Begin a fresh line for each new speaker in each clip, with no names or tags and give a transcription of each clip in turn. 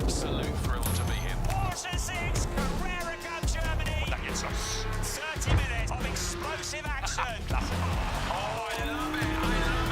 absolute thrill to be here.
Porsche Sixt Carrera Cup Germany.
Und da geht's los.
30 minutes of explosive action.
Klasse. Oh, I love it, I love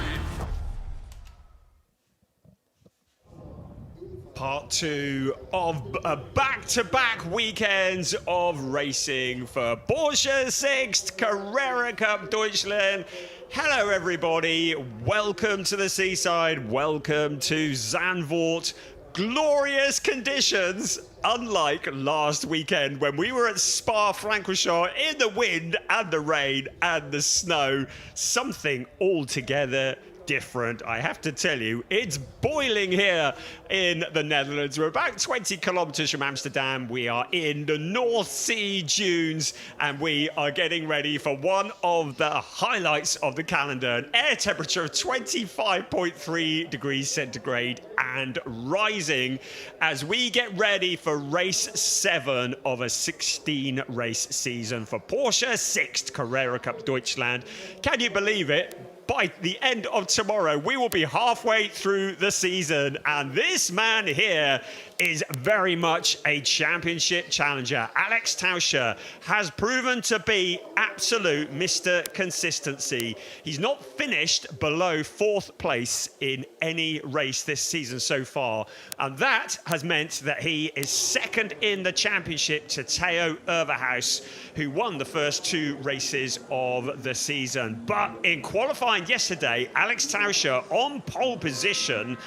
it.
Part two of back-to-back weekends of racing for Porsche Sixt Carrera Cup Deutschland. Hello everybody, welcome to the seaside, welcome to Zandvoort. Glorious conditions, unlike last weekend when we were at Spa-Francorchamps in the wind and the rain and the snow. Something altogether different. I have to tell you, it's boiling here in the Netherlands. We're about 20 kilometers from Amsterdam. We are in the North Sea dunes and we are getting ready for one of the highlights of the calendar. An air temperature of 25.3 degrees centigrade and rising as we get ready for race 7 of a 16 race season for Porsche Sixt Carrera Cup Deutschland. Can you believe it? By the end of tomorrow, we will be halfway through the season, and this man here is very much a championship challenger. Alex Tauscher has proven to be absolute Mr. Consistency. He's not finished below 4th place in any race this season so far, and that has meant that he is second in the championship to Theo Overhaus, who won the first 2 races of the season. But in qualifying yesterday, Alex Tauscher on pole position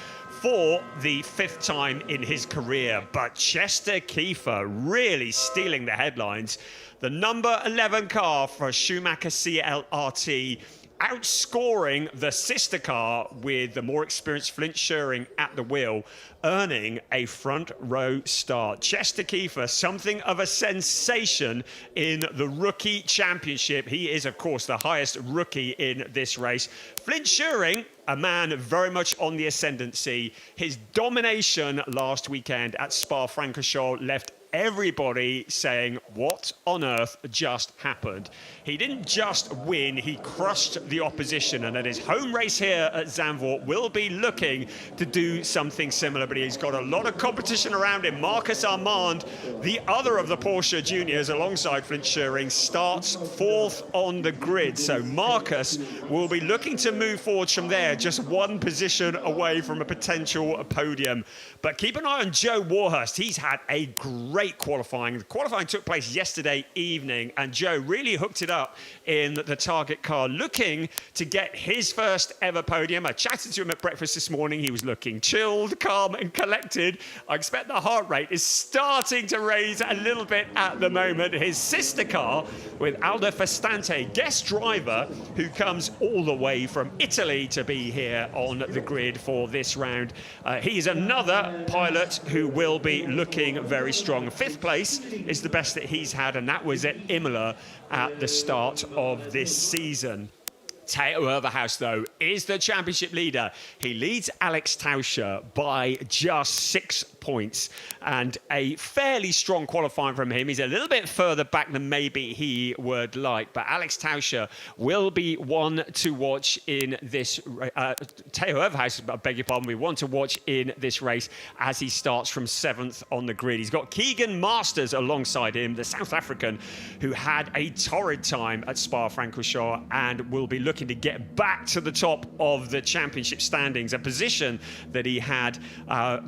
for the 5th time in his career, but Chester Kiefer really stealing the headlines. The number 11 car for Schumacher CLRT outscoring the sister car with the more experienced Flint Schuring at the wheel, earning a front row start. Chester Kiefer, something of a sensation in the rookie championship. He is, of course, the highest rookie in this race. Flint Schuring, a man very much on the ascendancy. His domination last weekend at Spa-Francorchamps left everybody saying, what on earth just happened? He didn't just win, he crushed the opposition, and at his home race here at Zandvoort will be looking to do something similar, but he's got a lot of competition around him. Marcus Armand, the other of the Porsche juniors alongside Flint Schuring, starts 4th on the grid, so Marcus will be looking to move forwards from there, just 1 position away from a potential podium. But keep an eye on Joe Warhurst. He's had a great qualifying. The qualifying took place yesterday evening, and Joe really hooked it up in the target car, looking to get his first ever podium. I chatted to him at breakfast this morning. He was looking chilled, calm, and collected. I expect the heart rate is starting to raise a little bit at the moment. His sister car with Aldo Festante, guest driver, who comes all the way from Italy to be here on the grid for this round. He's another pilot who will be looking very strong. 5th place is the best that he's had, and that was at Imola at the start of this season. Theo Overhaus, though, is the championship leader. He leads Alex Tauscher by just 6 points, and a fairly strong qualifying from him. He's a little bit further back than maybe he would like, but Alex Tauscher will be one to watch in this. Theo Overhaus, I beg your pardon, we want to watch in this race as he starts from 7th on the grid. He's got Keegan Masters alongside him, the South African, who had a torrid time at Spa-Francorchamps and will be looking to get back to the top of the championship standings, a position that he had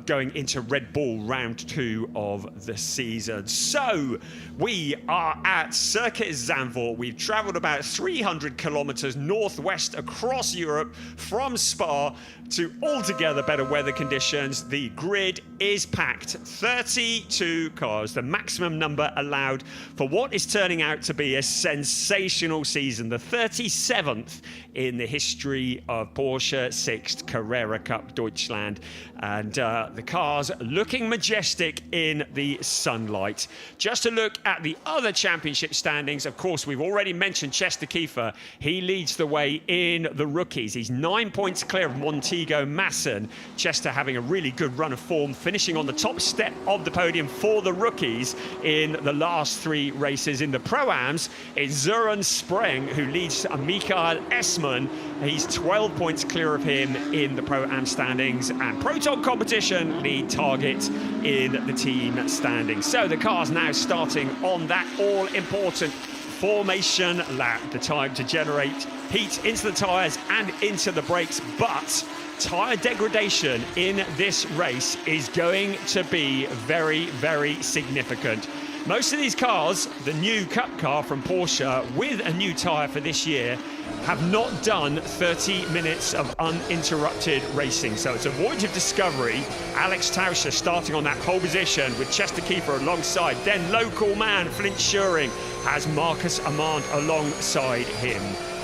going into Red Bull round 2 of the season. So we are at Circuit Zandvoort. We've traveled about 300 kilometers northwest across Europe from Spa to altogether better weather conditions. The grid is packed, 32 cars, the maximum number allowed for what is turning out to be a sensational season, the 37th in the history of Porsche Sixt Carrera Cup Deutschland. And the cars looking majestic in the sunlight. Just to look at the other championship standings, of course, we've already mentioned Chester Kiefer. He leads the way in the rookies. He's 9 points clear of Montego Masson. Chester having a really good run of form, finishing on the top step of the podium for the rookies in the last 3 races. In the Pro-Ams, it's Søren Spreng who leads Mikael Esman. He's 12 points clear of him in the Pro-Am standings. And Proton competition lead Target target in the team standing. So the car's now starting on that all-important formation lap, the time to generate heat into the tyres and into the brakes, but tyre degradation in this race is going to be very, very significant. Most of these cars, the new Cup car from Porsche with a new tyre for this year, have not done 30 minutes of uninterrupted racing. So it's a voyage of discovery. Alex Tauscher starting on that pole position with Chester Kiefer alongside. Then local man Flint Schuring has Marcus Amand alongside him.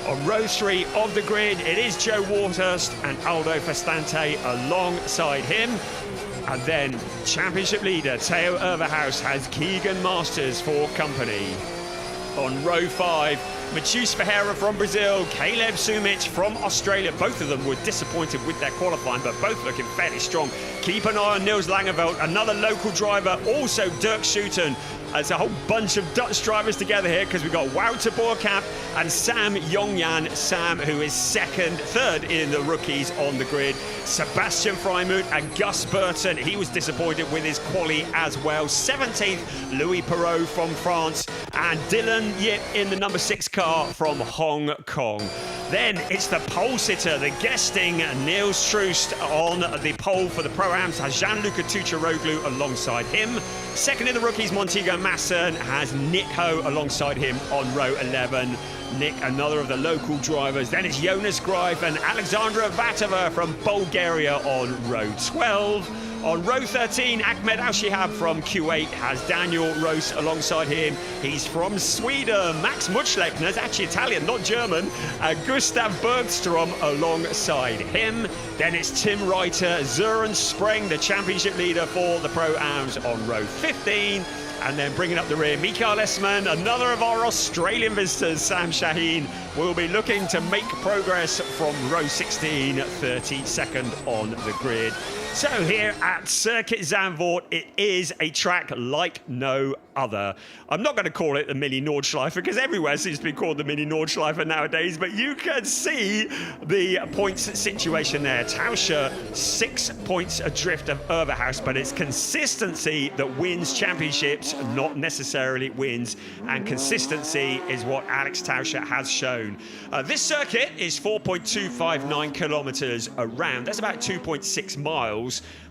On row 3 of the grid, it is Joe Warhurst and Aldo Fastante alongside him. And then championship leader Theo Overhaus has Keegan Masters for company. On row 5, Matheus Ferreira from Brazil, Caleb Sumich from Australia. Both of them were disappointed with their qualifying, but both looking fairly strong. Keep an eye on Niels Langeveld, another local driver, also Dirk Schouten. There's a whole bunch of Dutch drivers together here because we've got Wouter Boerkamp and Sam Jongjan. Sam, who is third in the rookies on the grid. Sebastian Freimuth and Gus Burton. He was disappointed with his quali as well. 17th, Louis Perrault from France. And Dylan Yip in the number 6 car from Hong Kong. Then it's the pole sitter, the guesting Niels Troost on the pole for the Pro-Ams has Gianluca Tucciaroglu alongside him. Second in the rookies, Montego Masson has Nick Ho alongside him on row 11. Nick, another of the local drivers. Then it's Jonas Greif and Alexandra Vatova from Bulgaria on row 12. On row 13, Ahmed Al-Shihab from Kuwait has Daniel Roos alongside him. He's from Sweden. Max Mutschlechner is actually Italian, not German. Gustav Bergstrom alongside him. Then it's Tim Reiter, Søren Spreng, the championship leader for the Pro-Ams on row 15. And then bringing up the rear, Mikael Esman, another of our Australian visitors, Sam Shaheen, will be looking to make progress from row 16, 32nd on the grid. So here at Circuit Zandvoort, it is a track like no other. I'm not going to call it the Mini Nordschleife because everywhere seems to be called the Mini Nordschleife nowadays, but you can see the points situation there. Tauscher 6 points adrift of Overhaus, but it's consistency that wins championships, not necessarily wins, and consistency is what Alex Tauscher has shown. This circuit is 4.259 kilometers around. That's about 2.6 miles.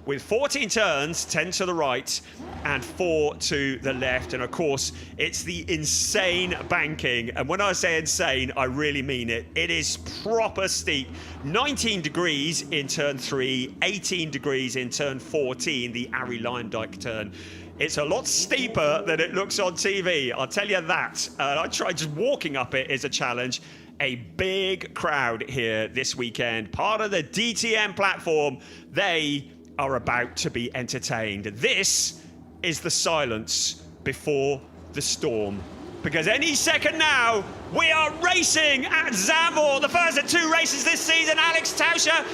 With 14 turns, 10 to the right and 4 to the left. And of course, it's the insane banking. And when I say insane, I really mean it. It is proper steep. 19 degrees in turn 3, 18 degrees in turn 14, the Arie Luijendijk turn. It's a lot steeper than it looks on TV, I'll tell you that. I tried just walking up it is a challenge. A big crowd here this weekend. Part of the DTM platform. They are about to be entertained. This is the silence before the storm. Because any second now, we are racing at Zandvoort. The first of 2 races this season. Alex Tauscher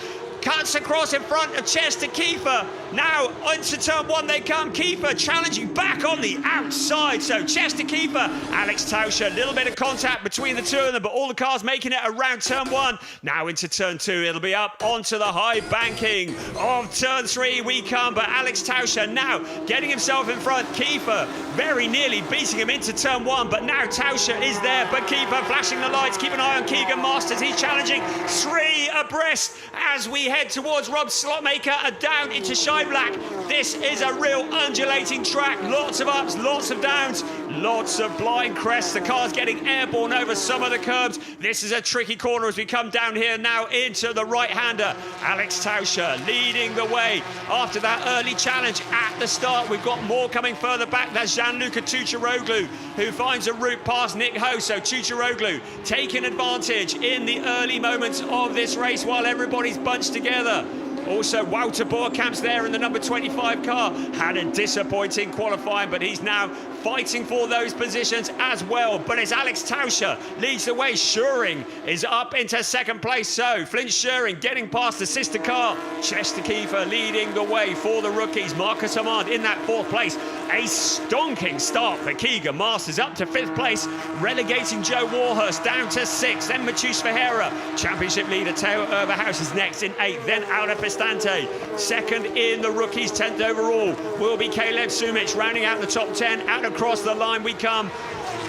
cuts across in front of Chester Kiefer. Now into turn 1 they come. Kiefer challenging back on the outside. So Chester Kiefer, Alex Tauscher, a little bit of contact between the two of them, but all the cars making it around turn 1. Now into turn 2, it'll be up onto the high banking of turn 3 we come. But Alex Tauscher now getting himself in front. Kiefer very nearly beating him into turn 1, but now Tauscher is there. But Kiefer flashing the lights. Keep an eye on Keegan Masters. He's challenging 3 abreast as we head towards Rob Slotmaker and down into Shine Black. This is a real undulating track. Lots of ups, lots of downs, lots of blind crests. The car's getting airborne over some of the curbs. This is a tricky corner as we come down here now into the right-hander. Alex Tauscher leading the way after that early challenge at the start. We've got more coming further back. That's Gianluca Tucciaroglu who finds a route past Nick Ho. So Tucciaroglu taking advantage in the early moments of this race while everybody's bunched together. Also, Wouter Boerkamp's there in the number 25 car. Had a disappointing qualifying, but he's now fighting for those positions as well. But it's Alex Tauscher leads the way. Schuring is up into second place. So, Flint Schuring getting past the sister car. Chester Kiefer leading the way for the rookies. Marcus Amand in that 4th place. A stonking start for Keegan Masters, up to 5th place, relegating Joe Warhurst down to 6th. Then Matheus Ferreira, championship leader Teo Overhaus is next in 8th. Then Aura Pestante, 2nd in the rookies, 10th overall. Will be Caleb Sumich rounding out the top 10. Out across the line we come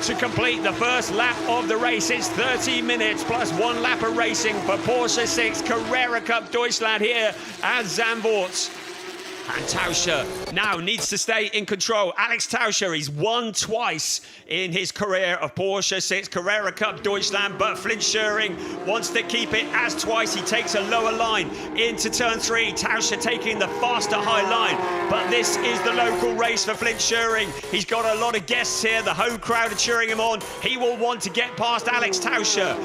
to complete the first lap of the race. It's 30 minutes plus 1 lap of racing for Porsche Sixt Carrera Cup Deutschland here at Zandvoort. And Tauscher now needs to stay in control. Alex Tauscher, he's won twice in his career of Porsche Sixt Carrera Cup Deutschland, but Flint Scheuring wants to keep it as twice. He takes a lower line into turn 3. Tauscher taking the faster high line, but this is the local race for Flint Scheuring. He's got a lot of guests here. The home crowd are cheering him on. He will want to get past Alex Tauscher.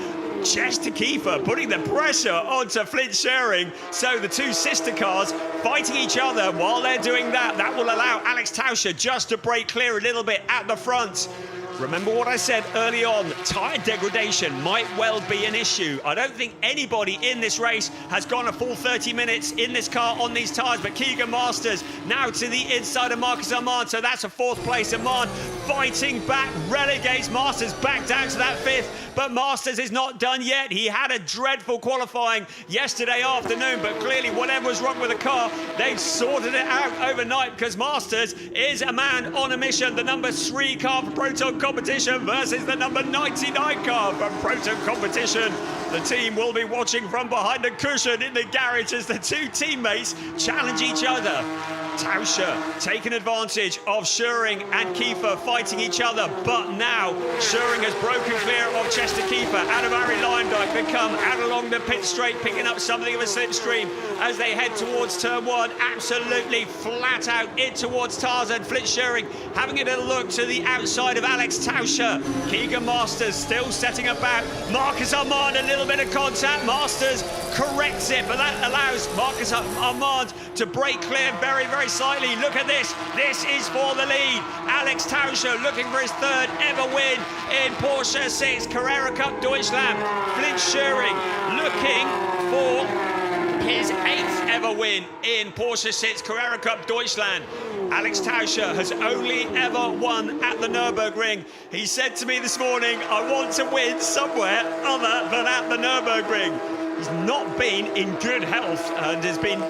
Chester Kiefer putting the pressure onto Flint Scheuring. So the two sister cars fighting each other while they're doing that. That will allow Alex Tauscher just to break clear a little bit at the front. Remember what I said early on, tyre degradation might well be an issue. I don't think anybody in this race has gone a full 30 minutes in this car on these tyres, but Keegan Masters now to the inside of Marcus Armand, so that's a 4th place. Armand fighting back, relegates Masters back down to that 5th, but Masters is not done yet. He had a dreadful qualifying yesterday afternoon, but clearly whatever was wrong with the car, they've sorted it out overnight, because Masters is a man on a mission. The number 3 car for Proton Competition versus the number 99 car from Proton Competition. The team will be watching from behind the cushion in the garage as the two teammates challenge each other. Tauscher taking advantage of Scheuring and Kiefer fighting each other, but now Scheuring has broken clear of Chester Kiefer out of Ari Leindijk. They come out along the pit straight, picking up something of a slipstream as they head towards turn 1, absolutely flat out in towards Tarzan. Flint Scheuring having a little look to the outside of Alex Tauscher. Keegan Masters still setting about. Marcus Armand, a little bit of contact. Masters corrects it, but that allows Marcus Armand to break clear very, very slightly. Look at this. This is for the lead. Alex Tauscher looking for his 3rd ever win in Porsche Sixt Carrera Cup Deutschland. Flint Scheuring looking for his 8th ever win in Porsche Sixt Carrera Cup Deutschland. Alex Tauscher has only ever won at the Nürburgring. He said to me this morning, I want to win somewhere other than at the Nürburgring. He's not been in good health and has been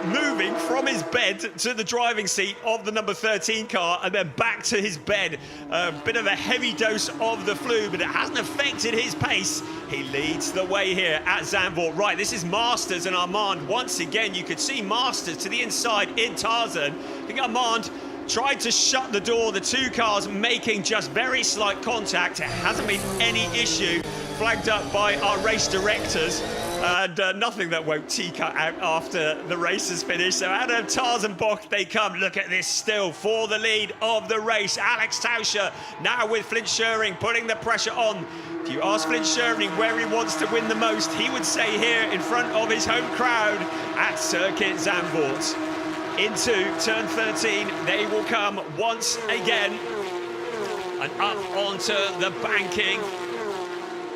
moving from his bed to the driving seat of the number 13 car and then back to his bed. A bit of a heavy dose of the flu, but it hasn't affected his pace. He leads the way here at Zandvoort. Right, this is Masters and Armand. Once again, you could see Masters to the inside in Tarzan. I think Armand tried to shut the door. The two cars making just very slight contact. It hasn't been any issue flagged up by our race directors. And nothing that won't cut out after the race is finished. So out of Tarzan Bock they come. Look at this still for the lead of the race. Alex Tauscher now with Flint Scheuring putting the pressure on. If you ask Flint Scheuring where he wants to win the most, he would say here in front of his home crowd at Circuit Zandvoort. Into turn 13 they will come once again. And up onto the banking.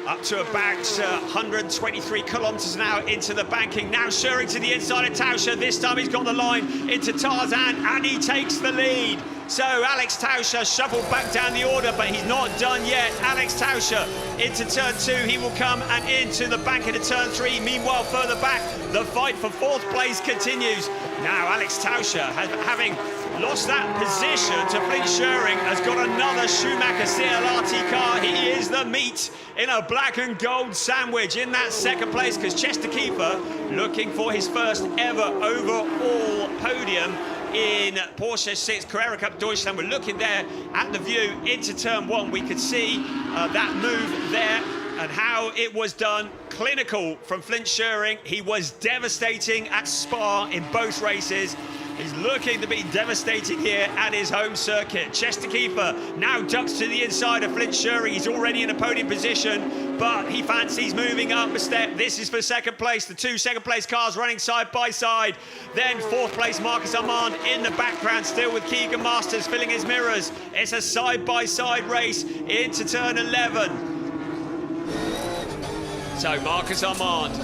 Up to about 123 kilometers an hour into the banking. Now Scheuring to the inside of Tauscher. This time he's got the line into Tarzan and he takes the lead. So Alex Tauscher shuffled back down the order, but he's not done yet. Alex Tauscher into turn 2. He will come and into the bank into turn 3. Meanwhile, further back, the fight for 4th place continues. Now Alex Tauscher, having lost that position to Flint Scheuring, has got another Schumacher CLRT car. He is the meat in a black and gold sandwich in that 2nd place, because Chester Kiefer looking for his 1st ever overall podium in Porsche Sixt Carrera Cup Deutschland. We're looking there at the view into turn 1. We could see that move there and how it was done. Clinical from Flint Scheuring. He was devastating at Spa in both races. He's looking to be devastating here at his home circuit. Chester Kiefer now ducks to the inside of Flint Scheuring. He's already in a podium position, but he fancies moving up a step. This is for 2nd place. The two 2nd place cars running side by side. Then 4th place Marcus Armand in the background, still with Keegan Masters filling his mirrors. It's a side by side race into turn 11. So Marcus Armand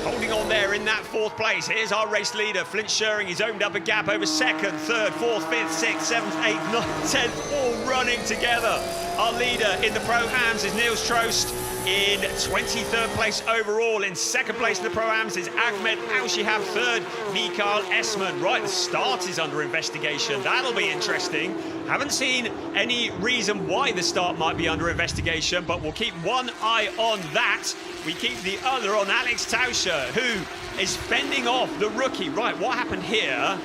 Holding on there in that 4th place. Here's our race leader, Flint Schuring. He's opened up a gap over 2nd, 3rd, 4th, 5th, 6th, 7th, 8th, 9th, 10th, all running together. Our leader in the Pro-Ams is Niels Troost in 23rd place overall. In 2nd place in the Pro-Ams is Ahmed Al-Shihab. 3rd, Mikael Esman. Right, the start is under investigation. That'll be interesting. Haven't seen any reason why the start might be under investigation, but we'll keep one eye on that. We keep the other on Alex Tauscher, who is fending off the rookie. Right, what happened here?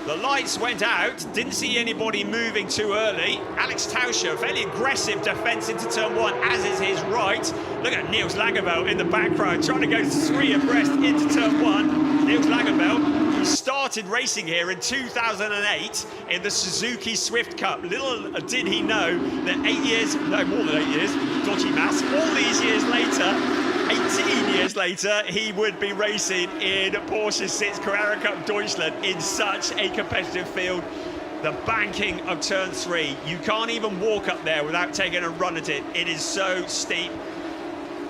The lights went out, didn't see anybody moving too early. Alex Tauscher, fairly aggressive defence into turn 1, as is his right. Look at Niels Lagerveld in the background, trying to go 3 abreast into turn 1. Niels Lagerveld, who started racing here in 2008 in the Suzuki Swift Cup. Little did he know that 8 years, no, more than 8 years, dodgy maths, all these years later, 18 years later, he would be racing in Porsche Sixt Carrera Cup Deutschland in such a competitive field. The banking of turn 3, you can't even walk up there without taking a run at it. It is so steep.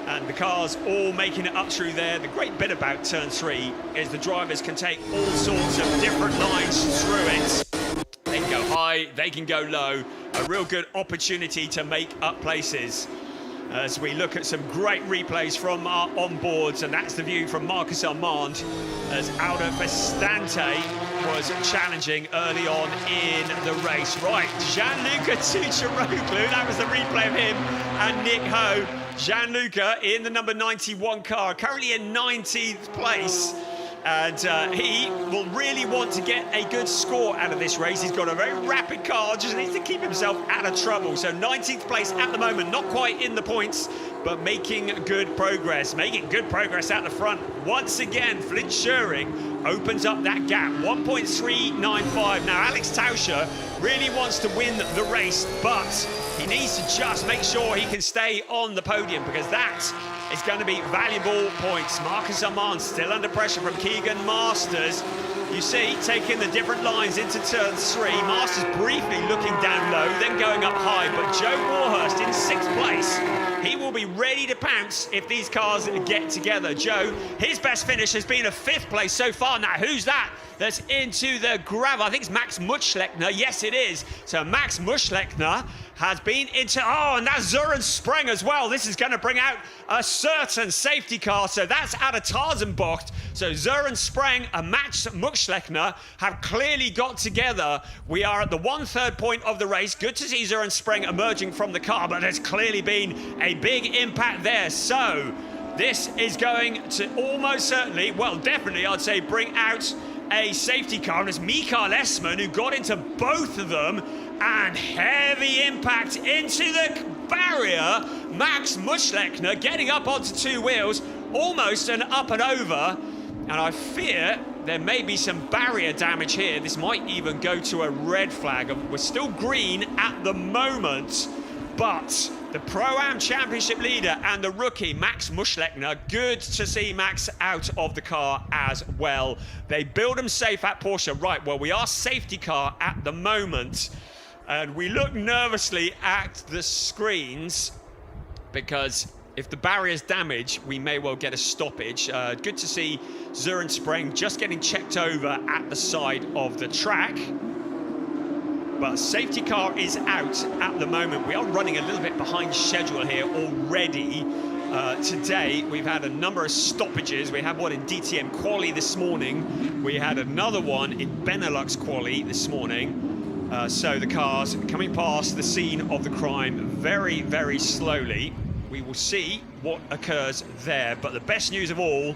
And the cars all making it up through there. The great bit about turn 3 is the drivers can take all sorts of different lines through it. They can go high, they can go low. A real good opportunity to make up places. As we look at some great replays from our onboards, and that's the view from Marcus Armand as Aldo Festante was challenging early on in the race. Right, Gianluca Tucharoglu, that was the replay of him, and Nick Ho. Gianluca in the number 91 car, currently in 19th place. And he will really want to get a good score out of this race. He's got a very rapid car, just needs to keep himself out of trouble. So 19th place at the moment, not quite in the points, but making good progress. Making good progress out the front. Once again, Flint Schuring opens up that gap, 1.395. Now, Alex Tauscher really wants to win the race, but he needs to just make sure he can stay on the podium, because that is going to be valuable points. Marcus Armand still under pressure from Keegan Masters. You see, taking the different lines into turn 3. Masters briefly looking down low, then going up high. But Joe Warhurst in 6th place. He will be ready to pounce if these cars get together. Joe, his best finish has been a 5th place so far. Now, who's that? That's into the gravel. I think it's Max Muschleckner. Yes, it is. So Max Muschleckner has been into... Oh, and that's Søren Spreng as well. This is going to bring out a certain safety car. So that's out of Tarzanbocht. So Søren Spreng and Max Muschleckner have clearly got together. We are at the 1/3 point of the race. Good to see Søren Spreng emerging from the car, but there's clearly been a big impact there. So this is going to almost certainly, well, definitely, I'd say, bring out a safety car. And it's Mikael Esman who got into both of them, and heavy impact into the barrier. Max Muschleckner getting up onto 2 wheels, almost an up and over. And I fear there may be some barrier damage here. This might even go to a red flag. We're still green at the moment, but the Pro-Am Championship leader and the rookie, Max Muschleckner, good to see Max out of the car as well. They build him safe at Porsche. Right, well, we are safety car at the moment, and we look nervously at the screens because if the barrier's damaged, we may well get a stoppage. Good to see Søren Spreng just getting checked over at the side of the track. But safety car is out at the moment. We are running a little bit behind schedule here already. Today, we've had a number of stoppages. We had one in DTM Quali this morning. We had another one in Benelux Quali this morning. So the cars coming past the scene of the crime very, very slowly. We will see what occurs there. But the best news of all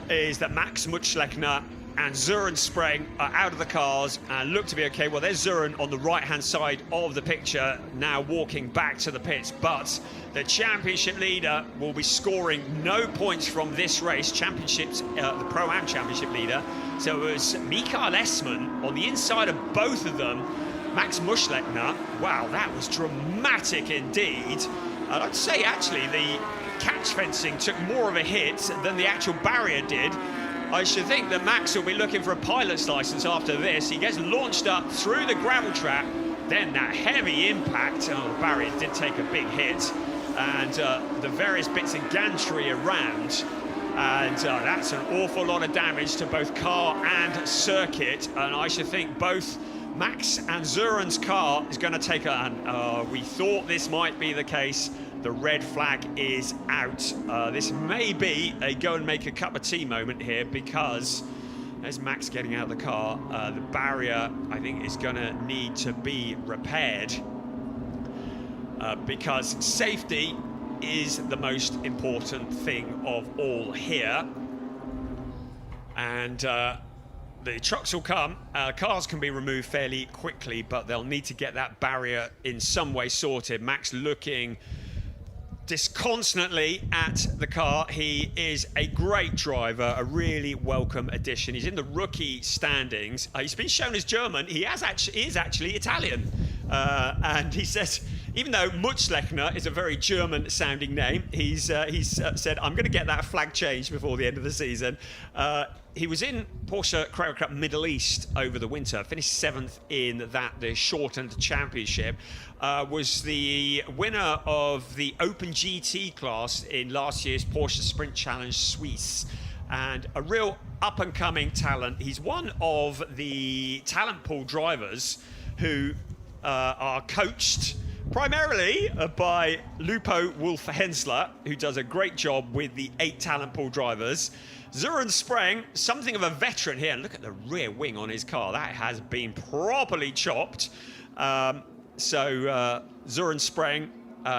is that Max Muschleckner and Søren Spreng are out of the cars and look to be okay. Well, there's Søren on the right-hand side of the picture, now walking back to the pits. But the championship leader will be scoring no points from this race. The Pro-Am Championship leader. So it was Mikael Esman on the inside of both of them. Max Muschleckner, wow, that was dramatic indeed. And I'd say, actually, the catch fencing took more of a hit than the actual barrier did. I should think that Max will be looking for a pilot's license after this. He gets launched up through the gravel trap, then that heavy impact. Oh, the barrier did take a big hit. And the various bits of gantry around And that's an awful lot of damage to both car and circuit. And I should think both Max and Zuren's car is going to take a... we thought this might be the case. The red flag is out. This may be a go and make a cup of tea moment here, because there's Max getting out of the car. The barrier, I think, is going to need to be repaired, because safety is the most important thing of all here. And the trucks will come, cars can be removed fairly quickly, but they'll need to get that barrier in some way sorted. Max looking disconsolately at the car. He is a great driver, a really welcome addition. He's in the rookie standings. He's been shown as German. He is actually Italian. And he says, even though Mutschlechner is a very German-sounding name, he's said, I'm going to get that flag changed before the end of the season. He was in Porsche Carrera Cup Middle East over the winter, finished 7th in the shortened championship, was the winner of the Open GT class in last year's Porsche Sprint Challenge Suisse, and a real up-and-coming talent. He's one of the talent pool drivers who are coached primarily by Lupo Wolf-Hensler, who does a great job with the 8 talent pool drivers. Zuren Spreng, something of a veteran here. And look at the rear wing on his car. That has been properly chopped. Zuren Spreng,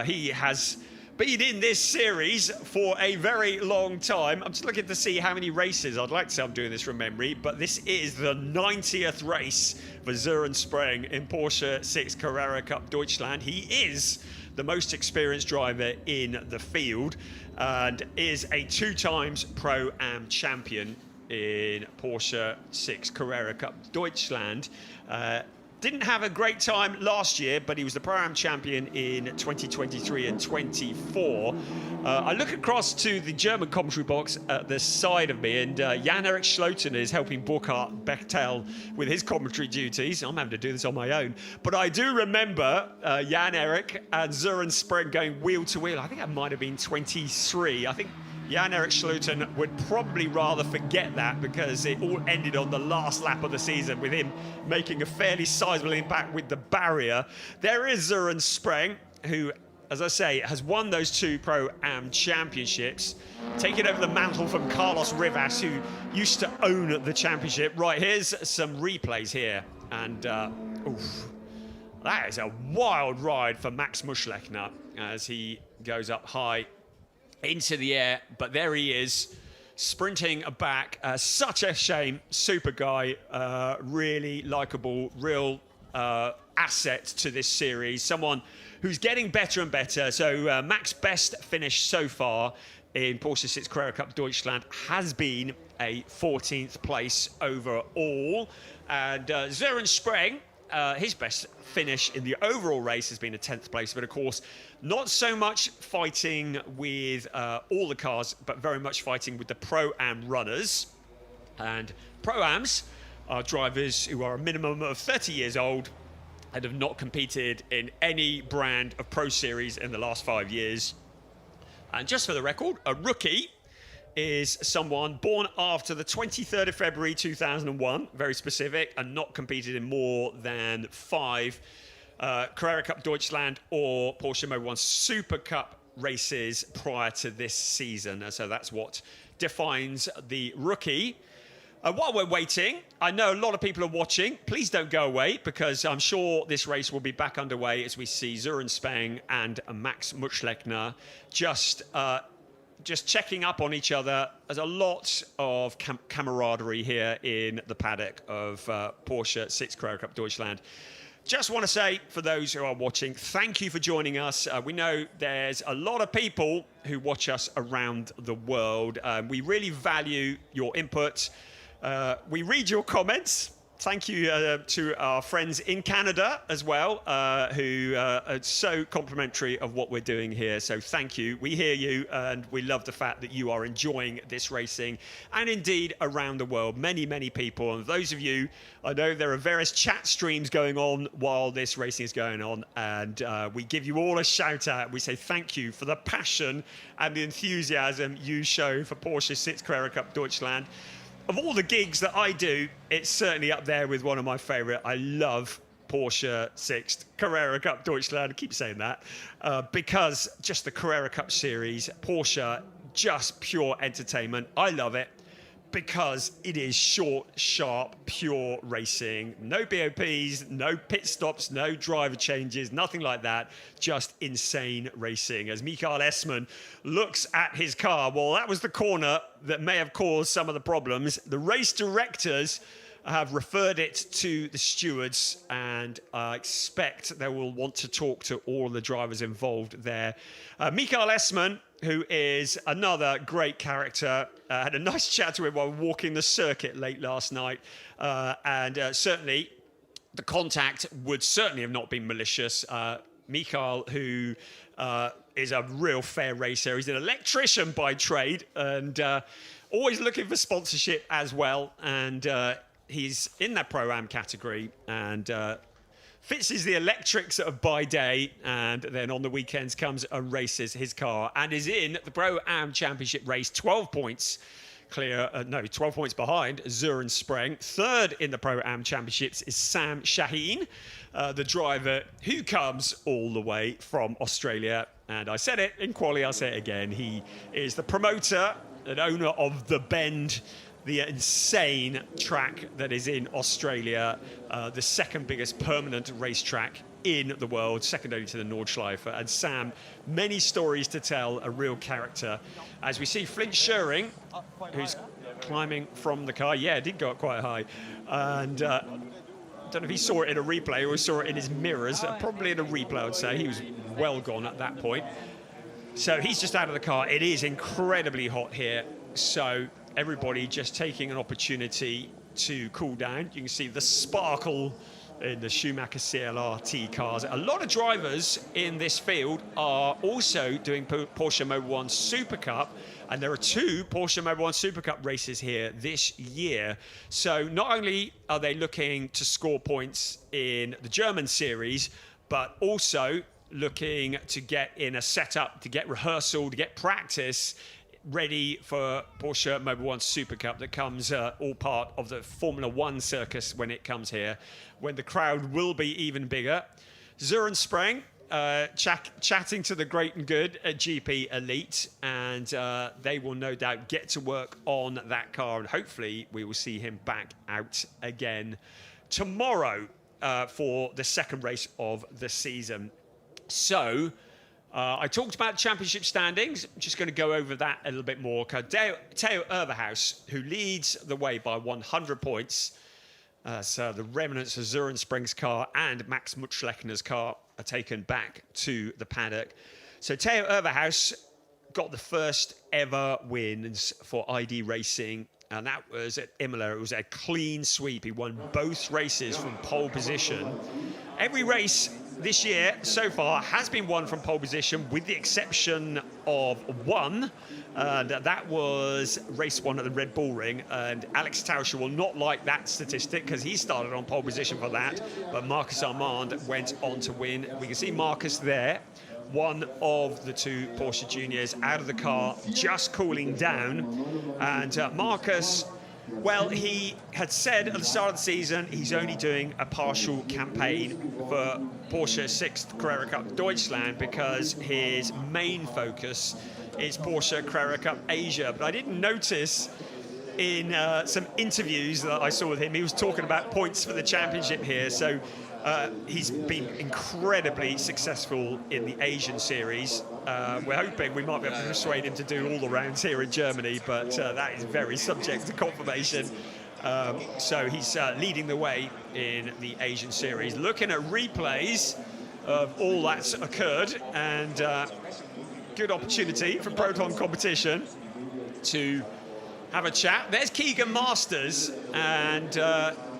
he has been in this series for a very long time. I'm just looking to see how many races. I'd like to say I'm doing this from memory, but this is the 90th race for Zuren Spreng in Porsche Sixt Carrera Cup Deutschland. He is the most experienced driver in the field and is a 2 times Pro-Am champion in Porsche Sixt Carrera Cup Deutschland. Didn't have a great time last year, but he was the Pro-Am champion in 2023 and 24. I look across to the German commentary box at the side of me, and Jan-Erik Schloten is helping Burkhard Bechtel with his commentary duties. I'm having to do this on my own. But I do remember Jan-Erik and Zuren Spreng going wheel to wheel. I think that might have been 23. I think Jan-Erik Schloten would probably rather forget that, because it all ended on the last lap of the season with him making a fairly sizable impact with the barrier. There is Zuren Spreng, who, as I say, has won those 2 Pro-Am championships, taking over the mantle from Carlos Rivas, who used to own the championship. Right, here's some replays here. And, oof, that is a wild ride for Max Mutschlechner as he goes up high into the air, but there he is, sprinting back. Such a shame. Super guy, really likable, real asset to this series. Someone who's getting better and better. So Max's best finish so far in Porsche Sixt Carrera Cup Deutschland has been a 14th place overall. And Zuren Spreng, his best finish in the overall race has been a 10th place, but of course not so much fighting with all the cars, but very much fighting with the Pro-Am runners. And Pro-Ams are drivers who are a minimum of 30 years old and have not competed in any brand of Pro Series in the last 5 years. And just for the record, a rookie is someone born after the 23rd of February 2001, very specific, and not competed in more than 5 Carrera Cup Deutschland or Porsche Mobil 1 Super Cup races prior to this season. So that's what defines the rookie. While we're waiting, I know a lot of people are watching. Please don't go away, because I'm sure this race will be back underway as we see Zuren Spreng and Max Mutschlechner just checking up on each other. There's a lot of camaraderie here in the paddock of Porsche Sixt Carrera Cup Deutschland. Just want to say, for those who are watching, thank you for joining us. We know there's a lot of people who watch us around the world. We really value your input. We read your comments, thank you to our friends in Canada as well, who are so complimentary of what we're doing here. So thank you. We hear you, and we love the fact that you are enjoying this racing, and indeed around the world. Many, many people. And those of you, I know there are various chat streams going on while this racing is going on, and we give you all a shout out. We say thank you for the passion and the enthusiasm you show for Porsche Sixt Carrera Cup Deutschland. Of all the gigs that I do, it's certainly up there with one of my favourite. I love Porsche Sixt Carrera Cup Deutschland. I keep saying that because just the Carrera Cup series, Porsche, just pure entertainment. I love it because it is short, sharp, pure racing. No BOPs, no pit stops, no driver changes, nothing like that. Just insane racing. As Michael Essmann looks at his car, well, that was the corner that may have caused some of the problems. The race directors have referred it to the stewards, and I expect they will want to talk to all the drivers involved there. Michael Essmann, who is another great character, had a nice chat to him while walking the circuit late last night, and certainly the contact would certainly have not been malicious. Michael, who is a real fair racer, he's an electrician by trade, and always looking for sponsorship as well, and he's in that Pro-Am category, and fixes the electrics by day, and then on the weekends comes and races his car, and is in the Pro-Am Championship race, 12 points clear, 12 points behind Søren Spreng. Third in the Pro-Am Championships is Sam Shaheen, the driver who comes all the way from Australia. And I said it in quali, I'll say it again. He is the promoter and owner of The Bend, the insane track that is in Australia, the second biggest permanent racetrack in the world, second only to the Nordschleife. And Sam, many stories to tell, a real character. As we see Flint Schering, who's climbing from the car. Yeah, it did go up quite high. And I don't know if he saw it in a replay or saw it in his mirrors. Probably in a replay, I'd say. He was well gone at that point. So he's just out of the car. It is incredibly hot here. So everybody just taking an opportunity to cool down. You can see the sparkle in the Schumacher CLRT cars. A lot of drivers in this field are also doing Porsche Mobil 1 Super Cup, and there are 2 Porsche Mobil 1 Super Cup races here this year. So not only are they looking to score points in the German series, but also looking to get in a setup, to get rehearsal, to get practice ready for Porsche Mobil 1 Super Cup that comes all part of the Formula 1 circus when it comes here, when the crowd will be even bigger. Søren Spreng chatting to the great and good at GP Elite, and they will no doubt get to work on that car, and hopefully we will see him back out again tomorrow for the second race of the season. So I talked about championship standings. I'm just going to go over that a little bit more. Theo Overhaus, who leads the way by 100 points. So the remnants of Søren Spreng's car and Max Mutschlechner's car are taken back to the paddock. So Theo Overhaus got the first ever wins for ID Racing, and that was at Imola. It was a clean sweep. He won both races from pole position. Every race this year so far has been won from pole position, with the exception of one, and that was race 1 at the Red Bull Ring. And Alex Tauscher will not like that statistic because he started on pole position for that, but Marcus Armand went on to win. We can see Marcus there, one of the 2 Porsche juniors, out of the car, just cooling down. And Marcus, well, he had said at the start of the season he's only doing a partial campaign for Porsche Sixt Carrera Cup Deutschland because his main focus is Porsche Carrera Cup Asia. But I didn't notice in some interviews that I saw with him, he was talking about points for the championship here. So he's been incredibly successful in the Asian series. We're hoping we might be able to persuade him to do all the rounds here in Germany, but that is very subject to confirmation. So he's leading the way in the Asian series. Looking at replays of all that's occurred, and good opportunity for Proton Competition to have a chat. There's Keegan Masters, and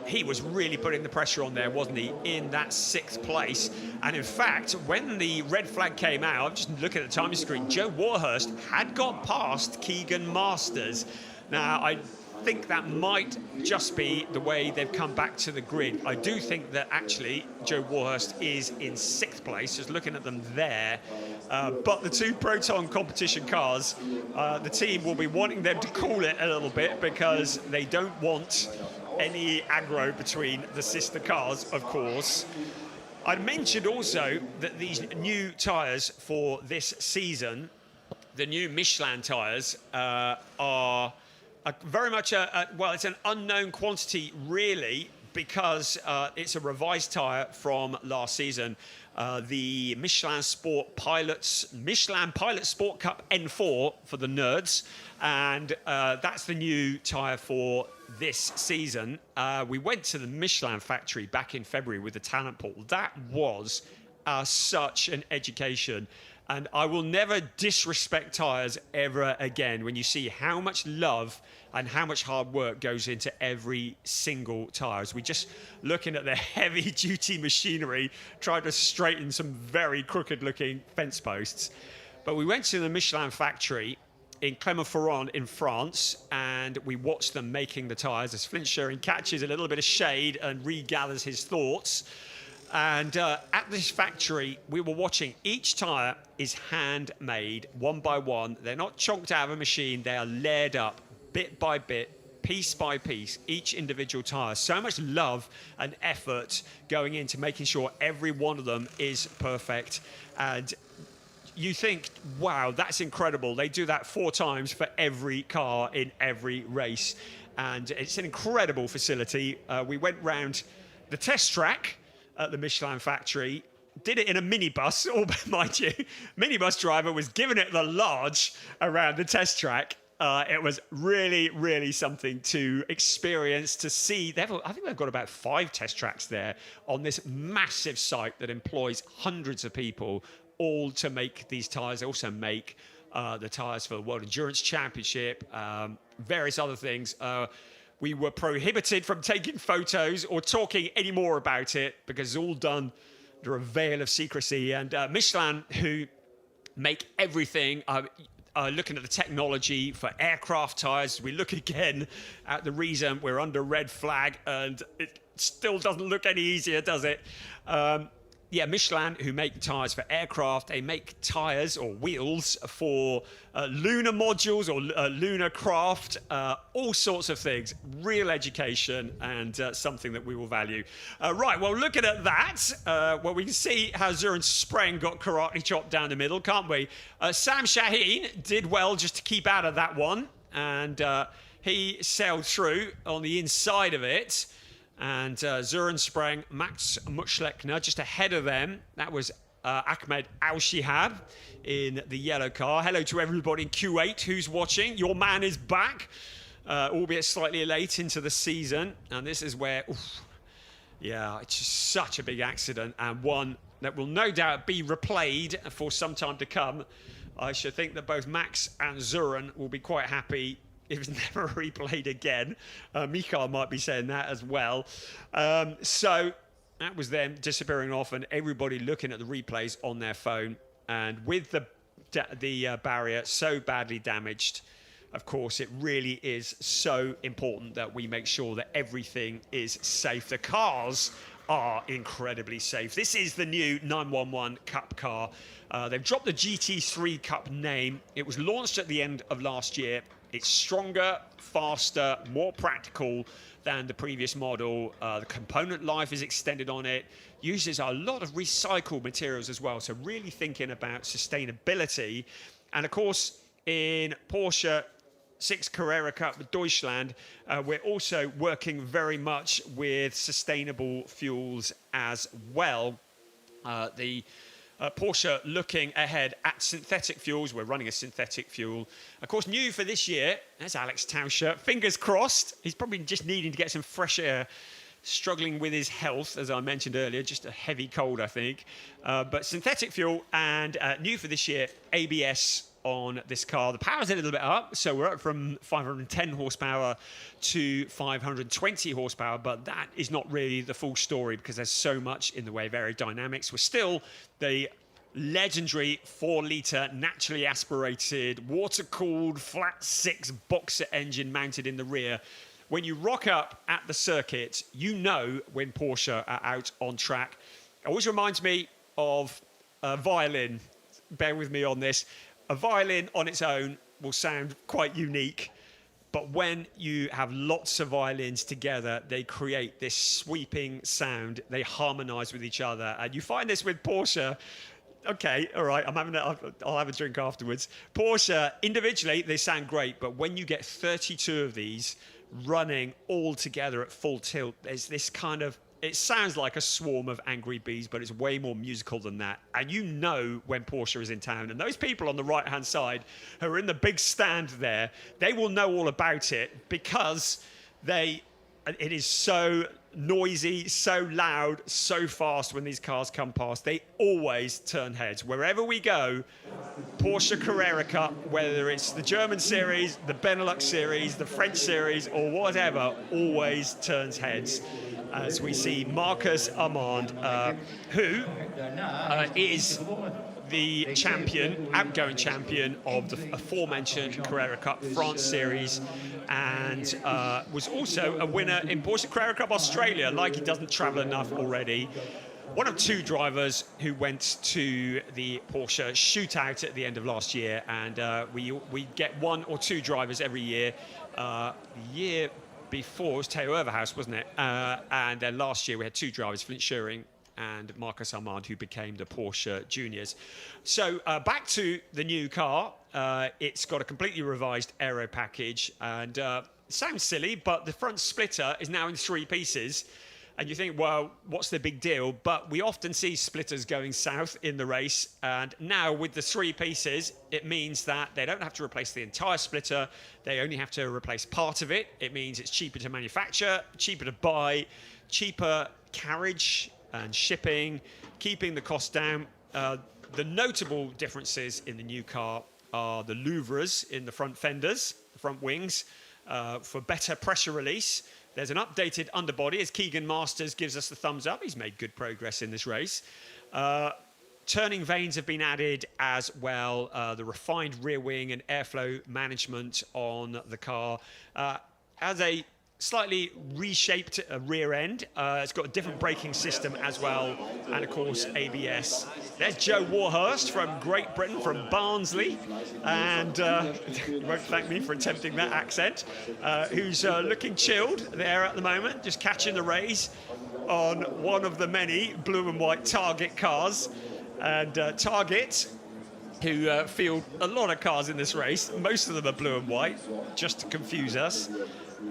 he was really putting the pressure on there, wasn't he, in that 6th place. And in fact, when the red flag came out, I'm just looking at the timing screen, Joe Warhurst had got past Keegan Masters. Now, I think that might just be the way they've come back to the grid. I do think that actually Joe Warhurst is in 6th place, just looking at them there. But the 2 Proton competition cars, the team will be wanting them to cool it a little bit because they don't want any aggro between the sister cars, of course. I mentioned also that these new tyres for this season, the new Michelin tyres, are very much well, it's an unknown quantity really, because it's a revised tyre from last season. The Michelin Pilot Sport Cup N4 for the nerds, and that's the new tyre for this season. We went to the Michelin factory back in February with the talent pool. That was such an education. And I will never disrespect tyres ever again when you see how much love and how much hard work goes into every single tyre. As we just looking at the heavy-duty machinery trying to straighten some very crooked-looking fence posts. But we went to the Michelin factory in Clermont-Ferrand in France, and we watched them making the tyres as Flint Sherring catches a little bit of shade and regathers his thoughts. And at this factory, we were watching each tyre is handmade one by one. They're not chonked out of a machine. They are layered up bit by bit, piece by piece, each individual tyre. So much love and effort going into making sure every one of them is perfect. And you think, wow, that's incredible. They do that 4 times for every car in every race. And it's an incredible facility. We went round the test track at the Michelin factory, did it in a minibus, mind you. Minibus driver was giving it the large around the test track. It was really, really something to experience, to see. I think they've got about 5 test tracks there on this massive site that employs hundreds of people, all to make these tyres. They also make the tyres for the World Endurance Championship, various other things. We were prohibited from taking photos or talking any more about it because it's all done under a veil of secrecy. And Michelin, who make everything, looking at the technology for aircraft tyres. We look again at the reason we're under red flag, and it still doesn't look any easier, does it? Yeah, Michelin, who make tyres for aircraft, they make tyres or wheels for lunar modules or lunar craft, all sorts of things. Real education, and something that we will value. Right, well, looking at that, well, we can see how Zoran Spreng got karate chopped down the middle, can't we? Sam Shaheen did well just to keep out of that one, and he sailed through on the inside of it. And Zoran Spreng, Max Mutschlechner just ahead of them. That was Ahmed Al-Shihab in the yellow car. Hello to everybody in Q8 who's watching. Your man is back, albeit slightly late into the season. And this is where, yeah, it's just such a big accident, and one that will no doubt be replayed for some time to come. I should think that both Max and Zoran will be quite happy if it's never replayed again. Mikhail might be saying that as well. So that was them disappearing off, and everybody looking at the replays on their phone. And with the barrier so badly damaged, of course, it really is so important that we make sure that everything is safe. The cars are incredibly safe. This is the new 911 Cup car. They've dropped the GT3 Cup name. It was launched at the end of last year. It's stronger, faster, more practical than the previous model. The component life is extended on it. Uses a lot of recycled materials as well. So really thinking about sustainability. And of course, in Porsche Sixt Carrera Cup Deutschland, we're also working very much with sustainable fuels as well. Porsche looking ahead at synthetic fuels. We're running a synthetic fuel. Of course, new for this year, there's Alex Tauscher. Fingers crossed. He's probably just needing to get some fresh air, struggling with his health, as I mentioned earlier, just a heavy cold, I think. But synthetic fuel, and new for this year, ABS on this car. The power's a little bit up, so we're up from 510 horsepower to 520 horsepower, but that is not really the full story because there's so much in the way of aerodynamics. We're still the legendary 4-litre naturally aspirated, water-cooled, flat-six boxer engine mounted in the rear. When you rock up at the circuit, you know when Porsche are out on track. It always reminds me of a violin. Bear with me on this. A violin on its own will sound quite unique, but when you have lots of violins together, they create this sweeping sound. They harmonize with each other, and you find this with Porsche. Okay, all right, I'll have a drink afterwards. Porsche, individually, they sound great, but when you get 32 of these running all together at full tilt, there's this kind of, it sounds like a swarm of angry bees, but it's way more musical than that. And you know when Porsche is in town. And those people on the right-hand side who are in the big stand there, they will know all about it because it is so noisy, so loud, so fast when these cars come past. They always turn heads. Wherever we go, Porsche Carrera Cup, whether it's the German series, the Benelux series, the French series, or whatever, always turns heads. As we see Marcus Armand, who is the champion, outgoing champion of the aforementioned Carrera Cup France Series, and was also a winner in Porsche Carrera Cup Australia, like he doesn't travel enough already. One of two drivers who went to the Porsche shootout at the end of last year, and we get one or two drivers every year. The year before it was Theo Overhaus, wasn't it? And then last year we had two drivers, Flint Schuring and Marcus Armand, who became the Porsche Juniors. So back to the new car. It's got a completely revised aero package, and it sounds silly, but the front splitter is now in 3 pieces. And you think, well, what's the big deal? But we often see splitters going south in the race. And now with the 3 pieces, it means that they don't have to replace the entire splitter. They only have to replace part of it. It means it's cheaper to manufacture, cheaper to buy, cheaper carriage and shipping, keeping the cost down. The notable differences in the new car are the louvres in the front fenders, the front wings, for better pressure release. There's an updated underbody, as Keegan Masters gives us the thumbs up. He's made good progress in this race. Turning vanes have been added as well. The refined rear wing and airflow management on the car. Has a slightly reshaped rear end. It's got a different braking system as well, and of course ABS. There's Joe Warhurst from Great Britain, from Barnsley, and you won't thank me for attempting that accent, who's looking chilled there at the moment, just catching the rays on one of the many blue and white Target cars. And Target, who field a lot of cars in this race, most of them are blue and white, just to confuse us.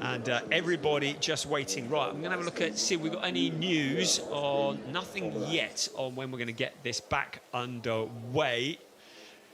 And everybody just waiting. Right, I'm going to have a look at, see if we've got any news on, nothing yet on when we're going to get this back underway.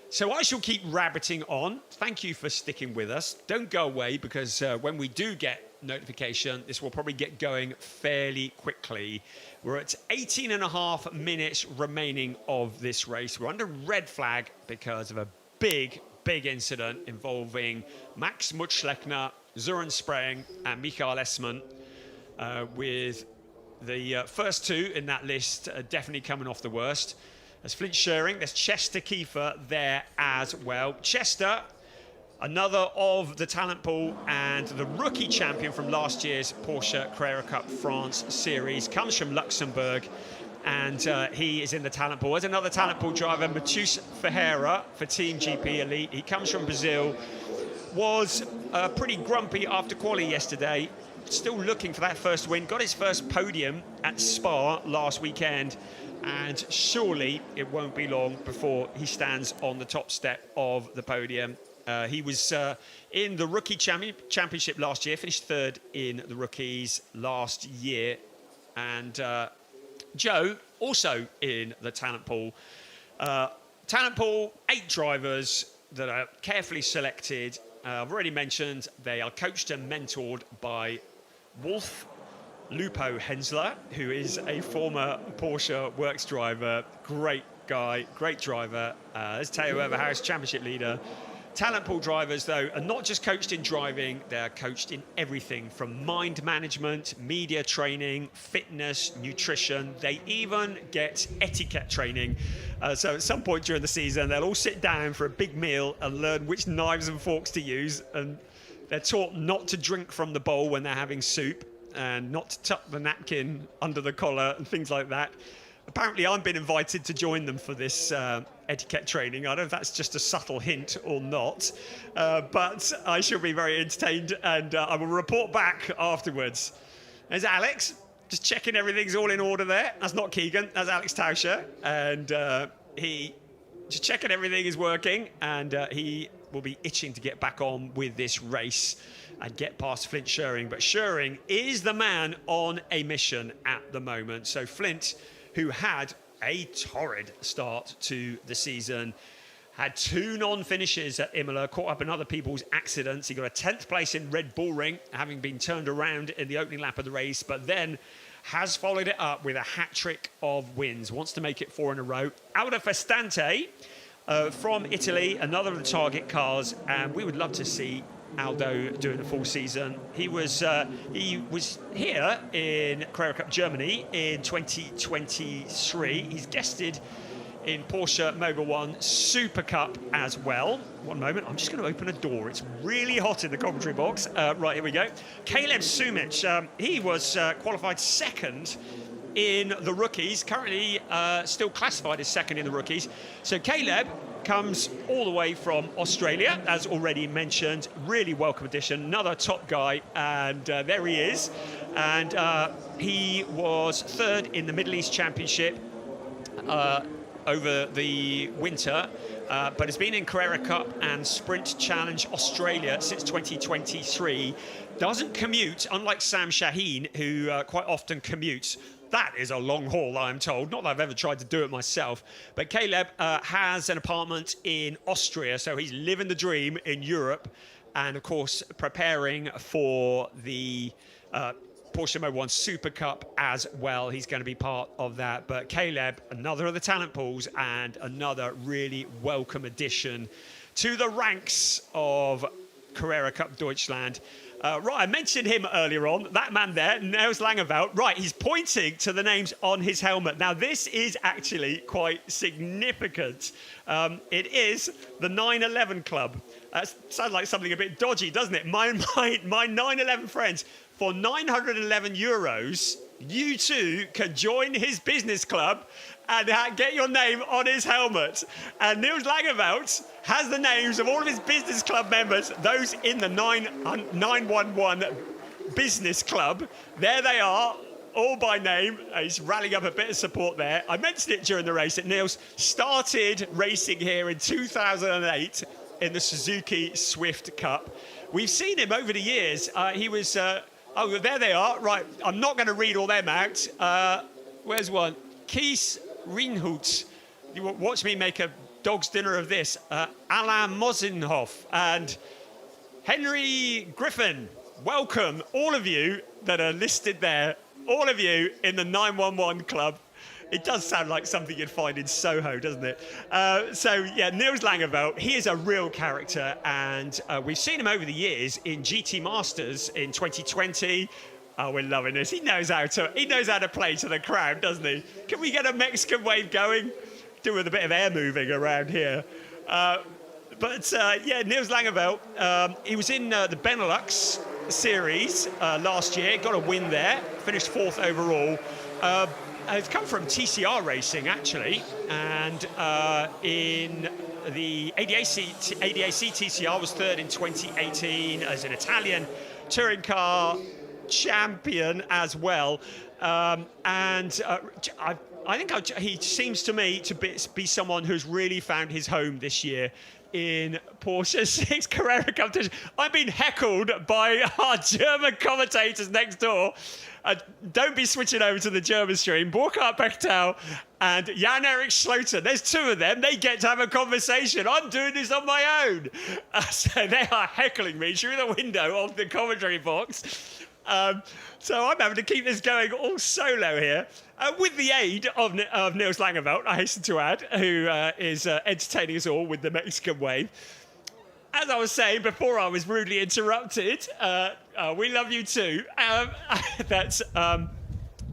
So I shall keep rabbiting on. Thank you for sticking with us. Don't go away, because when we do get notification, this will probably get going fairly quickly. We're at 18.5 minutes remaining of this race. We're under red flag because of a big incident involving Max Mutschlechner, Sören Spreng and Michael Essmann, with the first 2 in that list definitely coming off the worst. There's Flint Schuring, there's Chester Kiefer there as well. Chester, another of the talent pool and the rookie champion from last year's Porsche Carrera Cup France Series, comes from Luxembourg, and he is in the talent pool. There's another talent pool driver, Matheus Ferreira for Team GP Elite. He comes from Brazil. Was pretty grumpy after quali yesterday, still looking for that first win. Got his first podium at Spa last weekend, and surely it won't be long before he stands on the top step of the podium. He was in the rookie championship last year, finished 3rd in the rookies last year, and Joe also in the talent pool. Talent pool, 8 drivers that are carefully selected. I've already mentioned they are coached and mentored by Wolf Lupo Hensler, who is a former Porsche Works driver. Great guy, great driver. There's Teo Everhouse, championship leader. Talent pool drivers, though, are not just coached in driving, they're coached in everything from mind management, media training, fitness, nutrition. They even get etiquette training. So at some point during the season, they'll all sit down for a big meal and learn which knives and forks to use. And they're taught not to drink from the bowl when they're having soup and not to tuck the napkin under the collar and things like that. Apparently, I've been invited to join them for this etiquette training. I don't know if that's just a subtle hint or not, but I shall be very entertained, and I will report back afterwards. There's Alex, just checking everything's all in order there. That's not Keegan, that's Alex Tauscher, and he just checking everything is working, and he will be itching to get back on with this race and get past Flint Scheuring. But Scheuring is the man on a mission at the moment. So Flint, who had a torrid start to the season, had 2 non-finishes at Imola, caught up in other people's accidents. He got a 10th place in Red Bull Ring, having been turned around in the opening lap of the race, but then has followed it up with a hat-trick of wins. Wants to make it 4 in a row. Aldo Festante from Italy, another of the target cars, and we would love to see Aldo doing a full season. He was here in Carrera Cup Germany in 2023. He's guested in Porsche Mobil 1 Super Cup as well. One moment, I'm just going to open a door. It's really hot in the commentary box. Right, here we go. Caleb Sumich, he was qualified second in the rookies, currently still classified as second in the rookies. So Caleb comes all the way from Australia, as already mentioned. Really welcome addition, another top guy, and there he is. And he was 3rd in the Middle East Championship over the winter, but has been in Carrera Cup and Sprint Challenge Australia since 2023. Doesn't commute, unlike Sam Shaheen, who quite often commutes. That is a long haul, I'm told. Not that I've ever tried to do it myself. But Caleb has an apartment in Austria, so he's living the dream in Europe. And, of course, preparing for the Porsche Mobil 1 Super Cup as well. He's going to be part of that. But Caleb, another of the talent pools, and another really welcome addition to the ranks of Carrera Cup Deutschland. Right, I mentioned him earlier on. That man there, Nels Langeveld. Right, he's pointing to the names on his helmet. Now, this is actually quite significant. It is the 911 Club. Sounds like something a bit dodgy, doesn't it? My 911 friends, for 911 euros, you too can join his business club and get your name on his helmet. And Niels Langeveld has the names of all of his business club members, those in the 911 business club. There they are, all by name. He's rallying up a bit of support there. I mentioned it during the race that Niels started racing here in 2008 in the Suzuki Swift Cup. We've seen him over the years. He was... oh, there they are. Right, I'm not going to read all them out. Where's one? Kees Rinhout. You watch me make a dog's dinner of this. Alain Mosinhoff and Henry Griffin. Welcome, all of you that are listed there. All of you in the 911 Club. It does sound like something you'd find in Soho, doesn't it? So, yeah, Niels Langeveld, he is a real character, and we've seen him over the years in GT Masters in 2020. Oh, we're loving this. He knows how to play to the crowd, doesn't he? Can we get a Mexican wave going? Do with a bit of air moving around here. Yeah, Niels Langeveld, he was in the Benelux series last year, got a win there, finished 4th overall. It's come from TCR Racing, actually, and in the ADAC TCR was 3rd in 2018 as an Italian touring car champion as well. I think he seems to me to be someone who's really found his home this year in Porsche Sixt Carrera Cup. I've been heckled by our German commentators next door. Don't be switching over to the German stream. Burkhard Bechtel and Jan-Erik Schloten. There's 2 of them. They get to have a conversation. I'm doing this on my own. So they are heckling me through the window of the commentary box. So I'm having to keep this going all solo here, with the aid of Niels Langeveld, I hasten to add, who is entertaining us all with the Mexican wave. As I was saying before I was rudely interrupted, we love you too. That's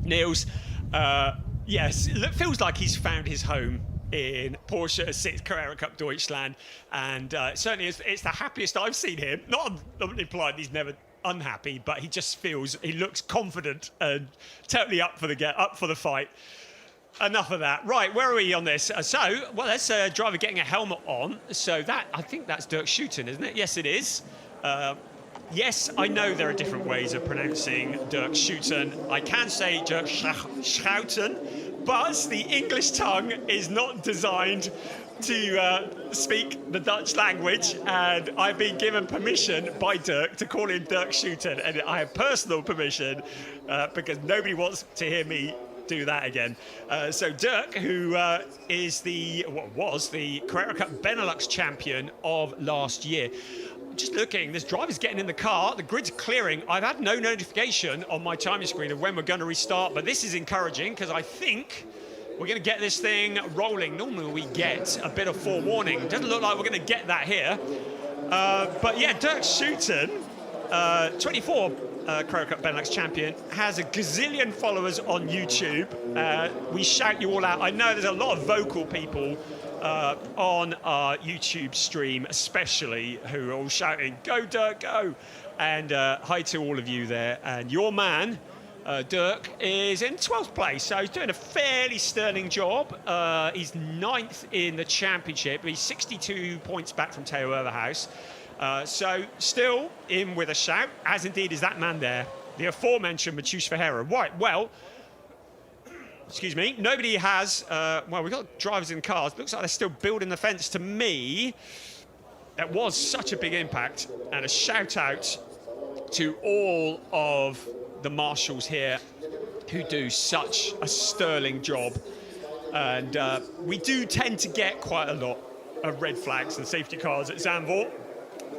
Niels. Yes, it feels like he's found his home in Porsche Sixt Carrera Cup Deutschland, and certainly it's the happiest I've seen him. Not implied he's never unhappy, but he looks confident and totally up for the fight. Enough of that. Right, where are we on this? That's a driver getting a helmet on. So I think that's Dirk Schouten, isn't it? Yes, it is. Yes, I know there are different ways of pronouncing Dirk Schouten. I can say Dirk Schouten, but the English tongue is not designed to speak the Dutch language, and I've been given permission by Dirk to call him Dirk Schouten, and I have personal permission because nobody wants to hear me do that again. So Dirk, who was the Carrera Cup Benelux champion of last year. Just looking, this driver's getting in the car, the grid's clearing. I've had no notification on my timing screen of when we're going to restart, but this is encouraging because I think we're going to get this thing rolling. Normally we get a bit of forewarning. Doesn't look like we're going to get that here. But yeah, Dirk Schouten, 24 Carrera Cup Benelux champion, has a gazillion followers on YouTube. We shout you all out. I know there's a lot of vocal people on our YouTube stream, especially, who are all shouting, "Go Dirk, go!" And hi to all of you there. And your man, Dirk, is in 12th place, so he's doing a fairly sterling job. He's 9th in the championship. He's 62 points back from Theo Overhaus. So still in with a shout, as indeed is that man there, the aforementioned Matheus Ferreira. Right, well, excuse me, nobody has, we've got drivers in cars. Looks like they're still building the fence. To me, that was such a big impact, and a shout out to all of the marshals here who do such a sterling job. And we do tend to get quite a lot of red flags and safety cars at Zandvoort.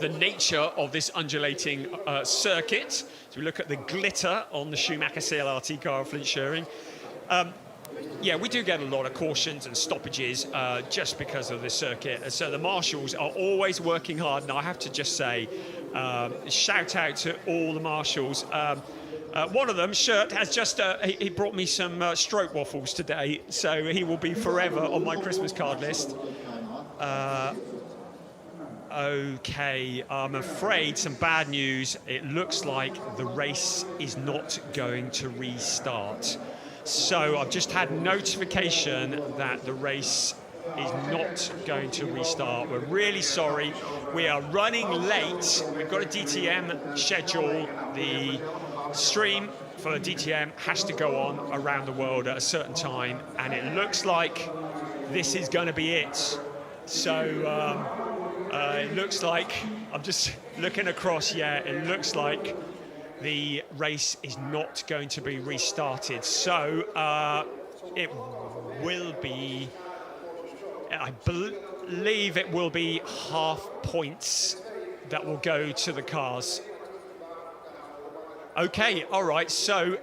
The nature of this undulating circuit. So we look at the glitter on the Schumacher CLRT car of Flint Schering. Yeah, we do get a lot of cautions and stoppages just because of the circuit. So the marshals are always working hard, and I have to just say, shout out to all the marshals. One of them, Shirt, has just, he brought me some stroke waffles today, so he will be forever on my Christmas card list. Okay, I'm afraid some bad news. It looks like the race is not going to restart. So I've just had notification that the race is not going to restart. We're really sorry. We are running late. We've got a DTM schedule. The stream for DTM has to go on around the world at a certain time, and it looks like this is going to be it. So it looks like, I'm just looking across, yeah, it looks like the race is not going to be restarted. So it will be, I believe it will be half points that will go to the cars. Okay, all right, so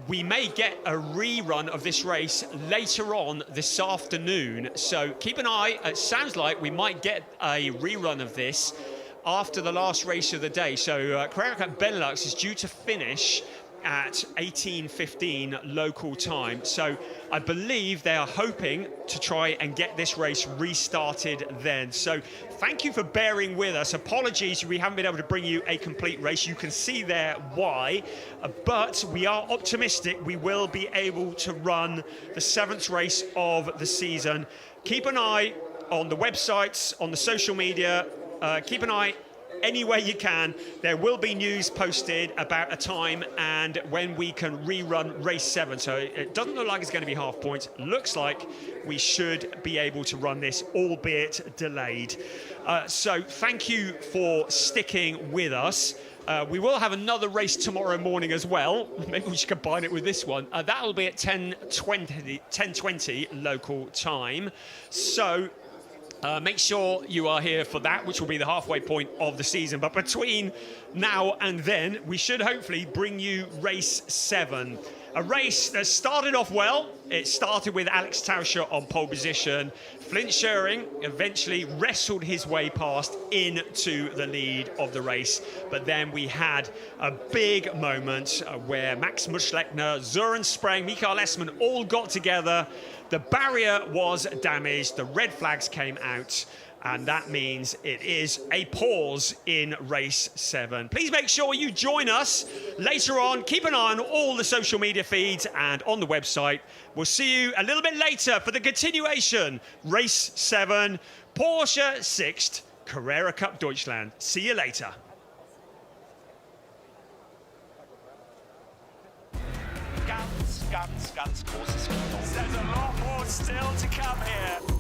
we may get a rerun of this race later on this afternoon. So keep an eye. It sounds like we might get a rerun of this after the last race of the day. So Carrera Cup Benelux is due to finish at 18:15 local time. So I believe they are hoping to try and get this race restarted then. So thank you for bearing with us. Apologies, we haven't been able to bring you a complete race. You can see there why, but we are optimistic we will be able to run the 7th race of the season. Keep an eye on the websites, on the social media. Keep an eye anywhere you can. There will be news posted about a time and when we can rerun race 7. So it doesn't look like it's going to be half points. Looks like we should be able to run this, albeit delayed. So thank you for sticking with us. We will have another race tomorrow morning as well. Maybe we should combine it with this one. That'll be at 10:20 local time. So Make sure you are here for that, which will be the halfway point of the season. But between now and then, we should hopefully bring you race 7. A race that started off well. It started with Alex Tauscher on pole position. Flint Schering eventually wrestled his way past into the lead of the race. But then we had a big moment where Max Muschleckner, Søren Spreng, Mikael Essmann all got together. The barrier was damaged, the red flags came out, and that means it is a pause in race 7. Please make sure you join us later on. Keep an eye on all the social media feeds and on the website. We'll see you a little bit later for the continuation. Race 7, Porsche Sixt Carrera Cup Deutschland. See you later.
Ganz, ganz, ganz großes Kino. There's a lot more still to come here.